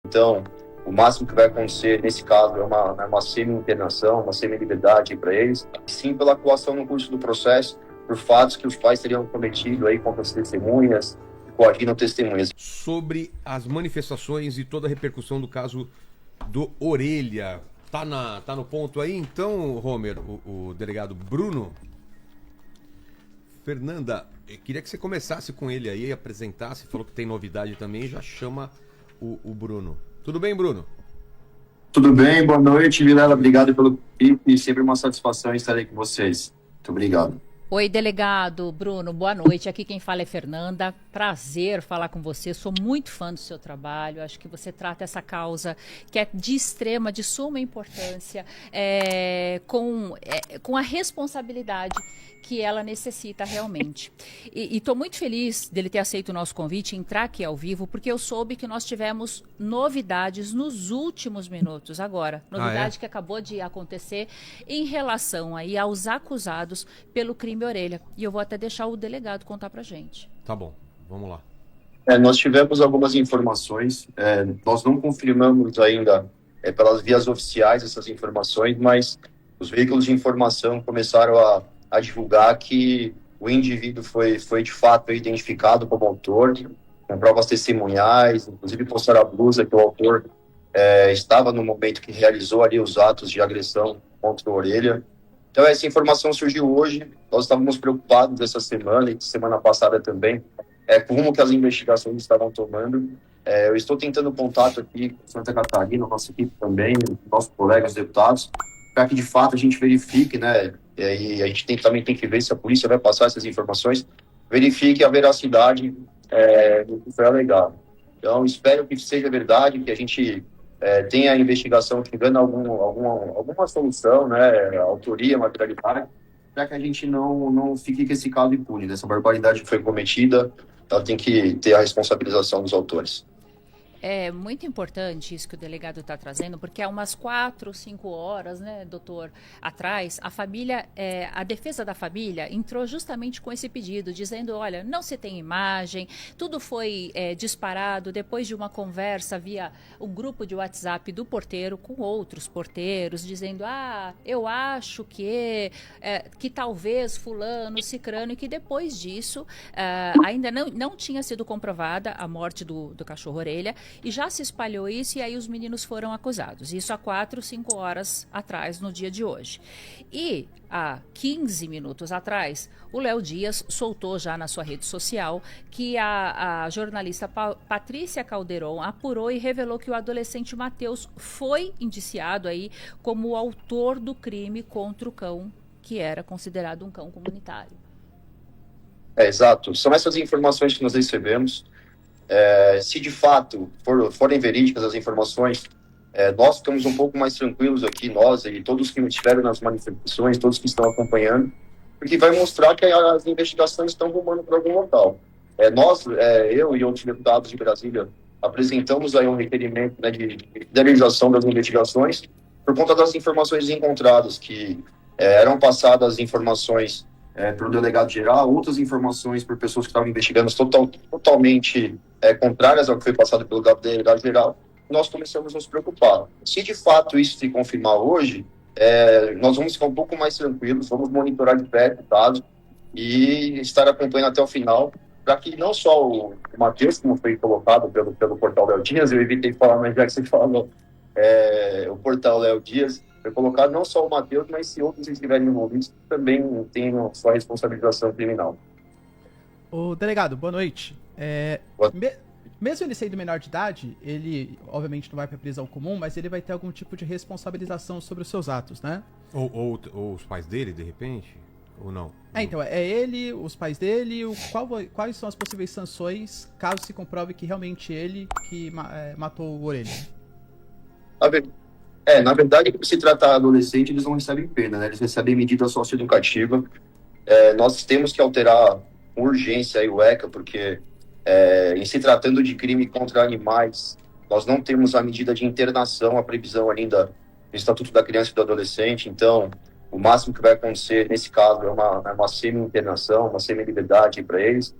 Então, o máximo que vai acontecer nesse caso é uma semi-internação, uma semi-liberdade para eles, sim pela atuação no curso do processo, por fatos que os pais teriam cometido aí contra as testemunhas, coagindo testemunhas. Sobre as manifestações e toda a repercussão do caso do Orelha. Tá no ponto aí, então, Homer, o delegado Bruno? Fernanda, eu queria que você começasse com ele aí, apresentasse, falou que tem novidade também, já chama o Bruno. Tudo bem, Bruno? Tudo bem, boa noite, Vilela. Obrigado pelo convite. Sempre uma satisfação estar aí com vocês. Muito obrigado. Oi, delegado Bruno, boa noite. Aqui quem fala é Fernanda. Prazer falar com você. Sou muito fã do seu trabalho. Acho que você trata essa causa que é de suma importância, com a responsabilidade que ela necessita realmente. E estou muito feliz dele ter aceito o nosso convite, entrar aqui ao vivo, porque eu soube que nós tivemos novidades nos últimos minutos agora. Novidade que acabou de acontecer em relação aí aos acusados pelo crime Orelha. E eu vou até deixar o delegado contar pra gente. Tá bom, vamos lá. Nós tivemos algumas informações, nós não confirmamos ainda pelas vias oficiais essas informações, mas os veículos de informação começaram a divulgar que o indivíduo foi de fato identificado como autor, com provas testemunhais, inclusive postaram a blusa que o autor estava no momento que realizou ali os atos de agressão contra o Orelha. Então, essa informação surgiu hoje. Nós estávamos preocupados essa semana e semana passada também, como que as investigações estavam tomando. Eu estou tentando contato aqui com Santa Catarina, nossa equipe também, nossos colegas deputados, para que de fato a gente verifique, né? E a gente também tem que ver se a polícia vai passar essas informações, verifique a veracidade do que foi alegado. Então, espero que seja verdade, que a gente tem a investigação chegando a alguma solução, né, autoria, materialidade, para que a gente não fique com esse caso impune, né? Essa barbaridade que foi cometida, ela tem que ter a responsabilização dos autores. É muito importante isso que o delegado está trazendo, porque há umas 4, 5 horas, né, doutor, atrás, a defesa da família entrou justamente com esse pedido, dizendo, olha, não se tem imagem, tudo foi disparado depois de uma conversa via um grupo de WhatsApp do porteiro com outros porteiros, dizendo, eu acho que talvez fulano, cicrano, e que depois disso ainda não tinha sido comprovada a morte do cachorro-orelha, e já se espalhou isso, e aí os meninos foram acusados. Isso há 4, 5 horas atrás, no dia de hoje. E há 15 minutos atrás, o Léo Dias soltou já na sua rede social que a jornalista Patrícia Calderon apurou e revelou que o adolescente Matheus foi indiciado aí como o autor do crime contra o cão, que era considerado um cão comunitário. Exato. São essas informações que nós recebemos. Se de fato forem verídicas as informações, nós ficamos um pouco mais tranquilos aqui, nós e todos que estiveram nas manifestações, todos que estão acompanhando, porque vai mostrar que as investigações estão rumando para algum local. Eu e outros deputados de Brasília apresentamos aí um requerimento, né, de fidelização das investigações por conta das informações encontradas, que eram passadas informações pelo delegado geral, outras informações por pessoas que estavam investigando totalmente contrárias ao que foi passado pelo delegado geral. Nós começamos a nos preocupar. Se de fato isso se confirmar hoje, nós vamos ficar um pouco mais tranquilos, vamos monitorar de perto o caso e estar acompanhando até o final, para que não só o Matheus, como foi colocado pelo portal Léo Dias, eu evitei falar, mas já que você falou, o portal Léo Dias, foi colocado não só o Matheus, mas se outros estiverem envolvidos, também tenham sua responsabilização criminal. O delegado, boa noite. Mesmo ele sendo menor de idade, ele obviamente não vai para prisão comum, mas ele vai ter algum tipo de responsabilização sobre os seus atos, né? Ou os pais dele, de repente? Ou não? Então, é ele, os pais dele, quais são as possíveis sanções caso se comprove que realmente ele que matou o Orelha? Na verdade, por se tratar de adolescente, eles não recebem pena, né? Eles recebem medida socioeducativa. Nós temos que alterar com urgência aí o ECA, porque em se tratando de crime contra animais, nós não temos a medida de internação, a previsão ainda do Estatuto da Criança e do Adolescente. Então, o máximo que vai acontecer nesse caso é uma semi-internação, uma semi-liberdade para eles,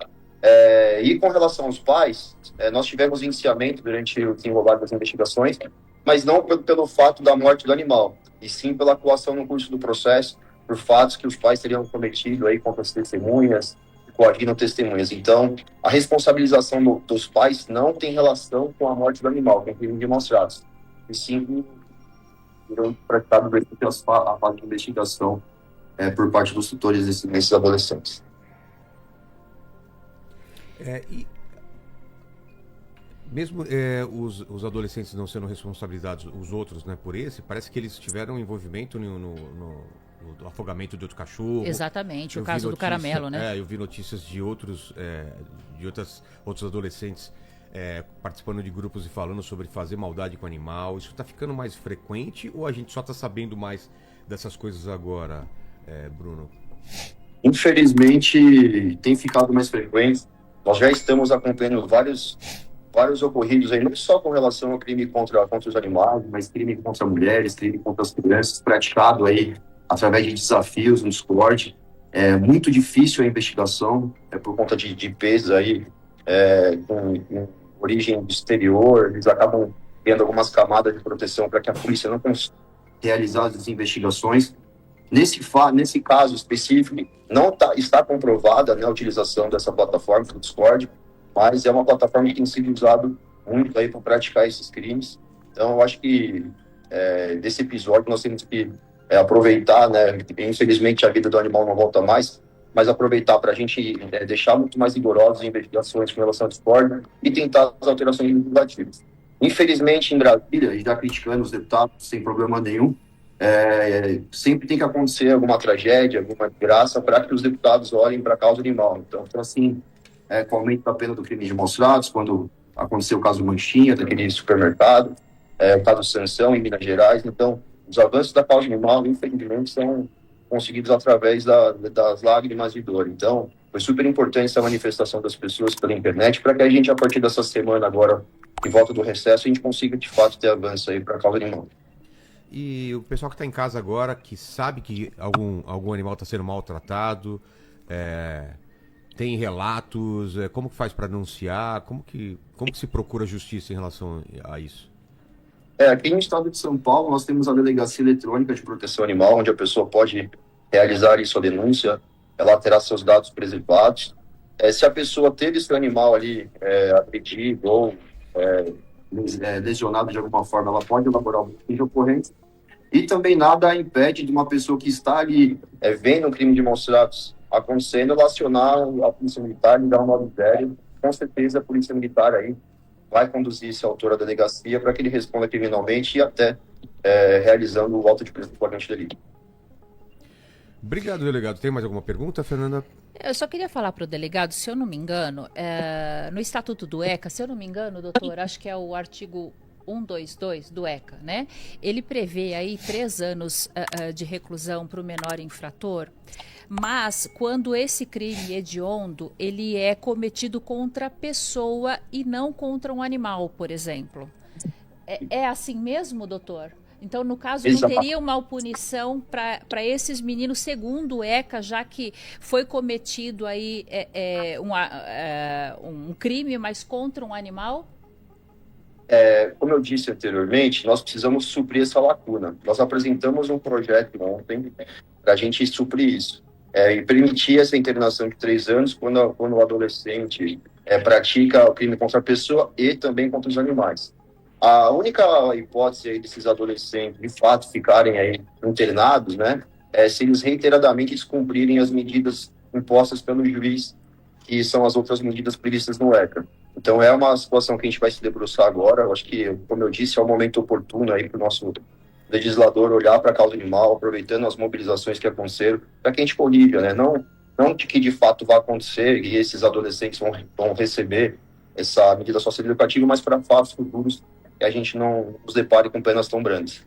E com relação aos pais, nós tivemos indiciamento durante o desenrolar das investigações, mas não pelo fato da morte do animal, e sim pela atuação no curso do processo, por fatos que os pais teriam cometido aí contra as testemunhas, coagindo testemunhas. Então, a responsabilização dos pais não tem relação com a morte do animal, com crimes demonstrados, e sim foram praticados durante a fase de investigação por parte dos tutores desses adolescentes. E mesmo os adolescentes não sendo responsabilizados, os outros, né, por esse, parece que eles tiveram envolvimento no afogamento de outro cachorro. Exatamente, o caso do caramelo, né? Eu vi notícias de outros adolescentes participando de grupos e falando sobre fazer maldade com animal. Isso está ficando mais frequente ou a gente só está sabendo mais dessas coisas agora, Bruno? Infelizmente, tem ficado mais frequente. Nós já estamos acompanhando vários ocorridos aí, não só com relação ao crime contra os animais, mas crime contra mulheres, crime contra as crianças, praticado aí através de desafios no Discord. É muito difícil a investigação, por conta de pesos aí, com origem do exterior. Eles acabam tendo algumas camadas de proteção para que a polícia não consiga realizar as investigações. Nesse caso específico, não está comprovada, né, a utilização dessa plataforma do Discord, mas é uma plataforma que tem sido usada muito aí para praticar esses crimes. Então, eu acho que desse episódio nós temos que aproveitar, né? Infelizmente a vida do animal não volta mais, mas aproveitar para a gente deixar muito mais rigorosas as investigações com relação ao Discord e tentar as alterações legislativas. Infelizmente, em Brasília, já criticando os deputados sem problema nenhum, sempre tem que acontecer alguma tragédia, alguma desgraça, para que os deputados olhem para a causa animal. Então assim, com o aumento da pena do crime de maus-tratos, quando aconteceu o caso do Manchinha, daquele supermercado, o caso do Sansão, em Minas Gerais. Então, os avanços da causa animal, infelizmente, são conseguidos através das lágrimas de dor. Então, foi super importante essa manifestação das pessoas pela internet, para que a gente, a partir dessa semana agora, em volta do recesso, a gente consiga, de fato, ter avanço aí para a causa animal. E o pessoal que está em casa agora, que sabe que algum animal está sendo maltratado, tem relatos, como que faz para denunciar, como que se procura justiça em relação a isso? Aqui no estado de São Paulo, nós temos a Delegacia Eletrônica de Proteção Animal, onde a pessoa pode realizar sua denúncia, ela terá seus dados preservados. Se a pessoa teve esse animal ali agredido ou lesionado de alguma forma, ela pode elaborar uma de ocorrência. E também nada impede de uma pessoa que está ali vendo um crime de maus-tratos acontecendo, ela acionar a Polícia Militar e dar um 90. Com certeza a Polícia Militar aí vai conduzir esse autor à delegacia para que ele responda criminalmente e até realizando o auto de prisão flagrante delito. Obrigado, delegado. Tem mais alguma pergunta, Fernanda? Eu só queria falar para o delegado, se eu não me engano, no Estatuto do ECA, se eu não me engano, doutor, acho que é o artigo 122 do ECA, né? Ele prevê aí 3 anos de reclusão para o menor infrator, mas quando esse crime hediondo, ele é cometido contra a pessoa e não contra um animal, por exemplo. É assim mesmo, doutor? Então, no caso, não teria uma punição para esses meninos, segundo o ECA, já que foi cometido aí um crime, mas contra um animal? Como eu disse anteriormente, nós precisamos suprir essa lacuna. Nós apresentamos um projeto ontem para a gente suprir isso. E permitir essa internação de 3 anos quando o adolescente pratica o crime contra a pessoa e também contra os animais. A única hipótese aí desses adolescentes, de fato, ficarem aí internados, né, se eles reiteradamente descumprirem as medidas impostas pelo juiz, que são as outras medidas previstas no ECA. Então, é uma situação que a gente vai se debruçar agora. Eu acho que, como eu disse, é o momento oportuno aí para o nosso legislador olhar para a causa animal, aproveitando as mobilizações que aconteceram, para que a gente colija, né, não de que de fato vai acontecer e esses adolescentes vão receber essa medida socioeducativa, mas para fatos futuros que a gente não nos depare com penas tão grandes.